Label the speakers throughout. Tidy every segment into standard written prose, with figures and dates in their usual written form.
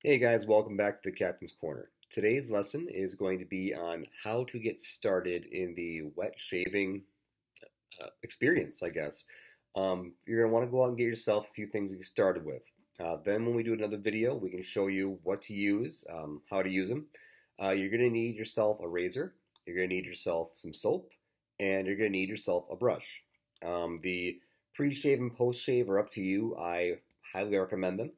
Speaker 1: Hey guys, welcome back to the Captain's Corner. Today's lesson is going to be on how to get started in the wet shaving experience, I guess. You're going to want to go out and get yourself a few things to get started with. Then when we do another video, we can show you what to use, how to use them. You're going to need yourself a razor, you're going to need yourself some soap, and you're going to need yourself a brush. The pre-shave and post-shave are up to you. I highly recommend them.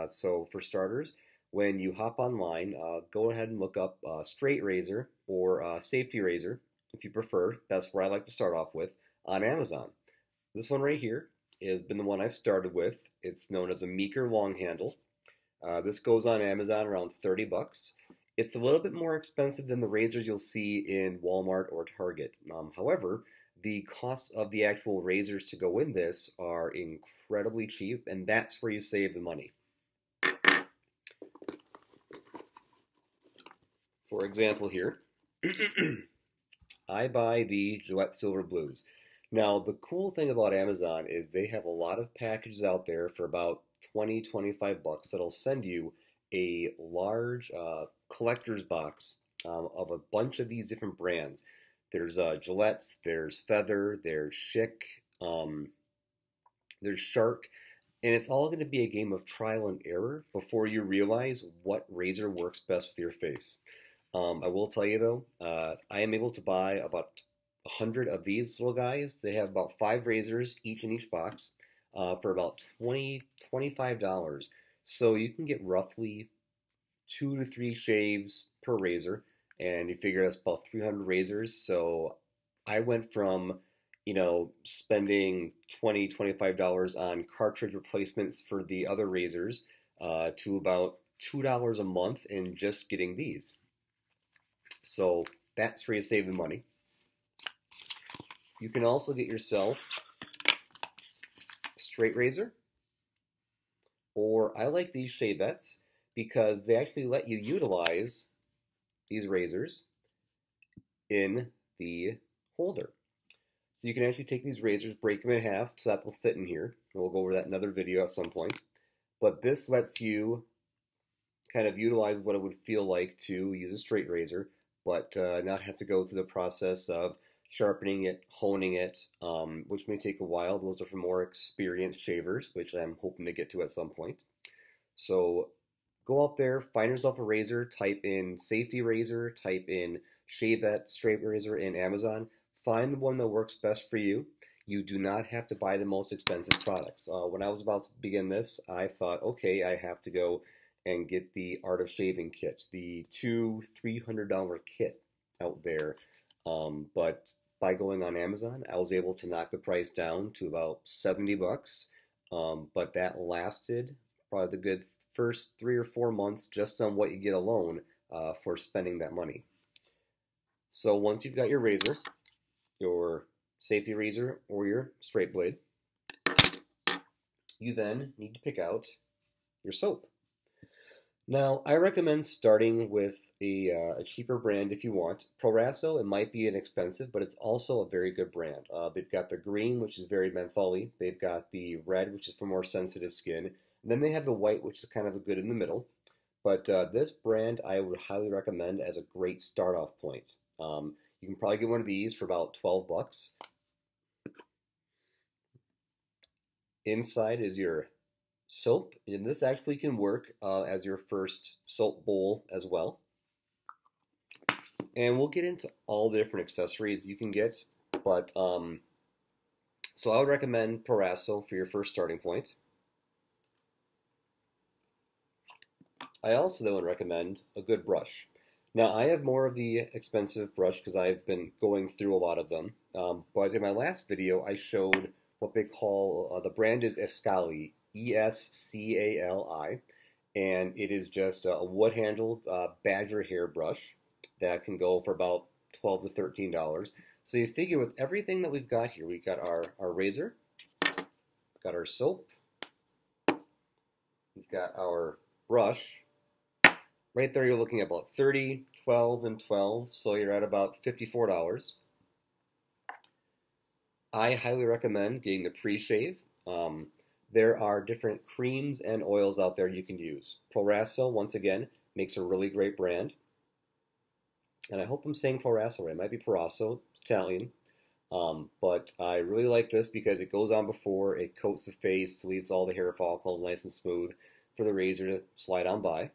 Speaker 1: So for starters, when you hop online, go ahead and look up straight razor or safety razor if you prefer. That's where I like to start off with on Amazon. This one right here has been the one I've started with. It's known as a Meeker long handle. This goes on Amazon around 30 bucks. It's a little bit more expensive than the razors you'll see in Walmart or Target. However, the cost of the actual razors to go in this are incredibly cheap, and that's where you save the money. For example here, I buy the Gillette Silver Blues. Now, the cool thing about Amazon is they have a lot of packages out there for about 20, 25 bucks that'll send you a large collector's box of a bunch of these different brands. There's Gillette's, there's Feather, there's Schick, there's Shark, and it's all going to be a game of trial and error before you realize what razor works best with your face. I will tell you though, I am able to buy about 100 of these little guys. They have about 5 razors each in each box for about $25. So you can get roughly 2 to 3 shaves per razor, and you figure that's about 300 razors. So I went from, spending $25 on cartridge replacements for the other razors to about $2 a month in just getting these. So that's where you save the money. You can also get yourself a straight razor, or I like these Shavettes because they actually let you utilize these razors in the holder. So you can actually take these razors, break them in half, so that will fit in here. And we'll go over that in another video at some point. But this lets you kind of utilize what it would feel like to use a straight razor, but not have to go through the process of sharpening it, honing it, which may take a while. Those are for more experienced shavers, which I'm hoping to get to at some point. So go out there, find yourself a razor, type in safety razor, type in Shavette straight razor in Amazon. Find the one that works best for you. You do not have to buy the most expensive products. When I was about to begin this, I thought, okay, I have to go and get the Art of Shaving kit, the $200-300 kit out there. But by going on Amazon, I was able to knock the price down to about 70 bucks. But that lasted probably the good first 3 or 4 months just on what you get alone for spending that money. So once you've got your razor, your safety razor or your straight blade, you then need to pick out your soap. Now, I recommend starting with a cheaper brand if you want. Proraso, it might be inexpensive, but it's also a very good brand. They've got the green, which is very mentholy. They've got the red, which is for more sensitive skin. And then they have the white, which is kind of a good in the middle. But this brand I would highly recommend as a great start-off point. You can probably get one of these for about 12 bucks. Inside is your soap, and this actually can work as your first soap bowl as well. And we'll get into all the different accessories you can get, but so I would recommend Proraso for your first starting point. I also would recommend a good brush. Now, I have more of the expensive brush because I've been going through a lot of them. But in my last video, I showed what they call, the brand is Escali, Escali, and it is just a wood-handled badger hair brush that can go for about $12 to $13. So you figure with everything that we've got here, we've got our razor, got our soap, we've got our brush. Right there, you're looking at about 30, 12, and 12, so you're at about $54. I highly recommend getting the pre-shave. there are different creams and oils out there you can use. Proraso, once again, makes a really great brand. And I hope I'm saying Proraso right. It might be Proraso, it's Italian. But I really like this because it goes on before, it coats the face, leaves all the hair follicles nice and smooth for the razor to slide on by.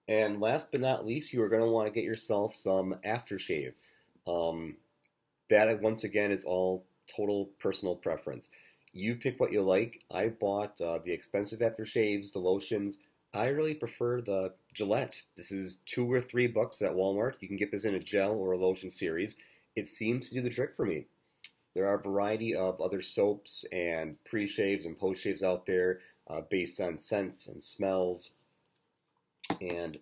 Speaker 1: And last but not least, you are going to want to get yourself some aftershave. That, once again, is all total personal preference. You pick what you like. I bought the expensive aftershaves, the lotions. I really prefer the Gillette. This is $2 or $3 at Walmart. You can get this in a gel or a lotion series. It seems to do the trick for me. There are a variety of other soaps and pre-shaves and post-shaves out there based on scents and smells. And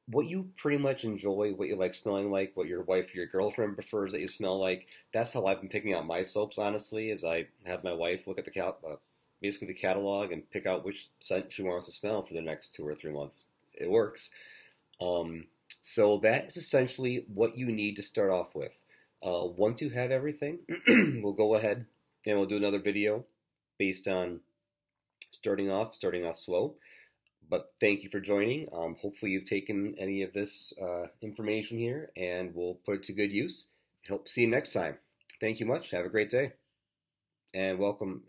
Speaker 1: what you pretty much enjoy, what you like smelling like, what your wife or your girlfriend prefers that you smell like, that's how I've been picking out my soaps, honestly, is I have my wife look at basically the catalog and pick out which scent she wants to smell for the next 2 or 3 months. It works. So that is essentially what you need to start off with. Once you have everything, we'll go ahead and we'll do another video based on starting off slow. But thank you for joining. Hopefully you've taken any of this information here and we'll put it to good use. Hope to see you next time. Thank you much. Have a great day. And welcome.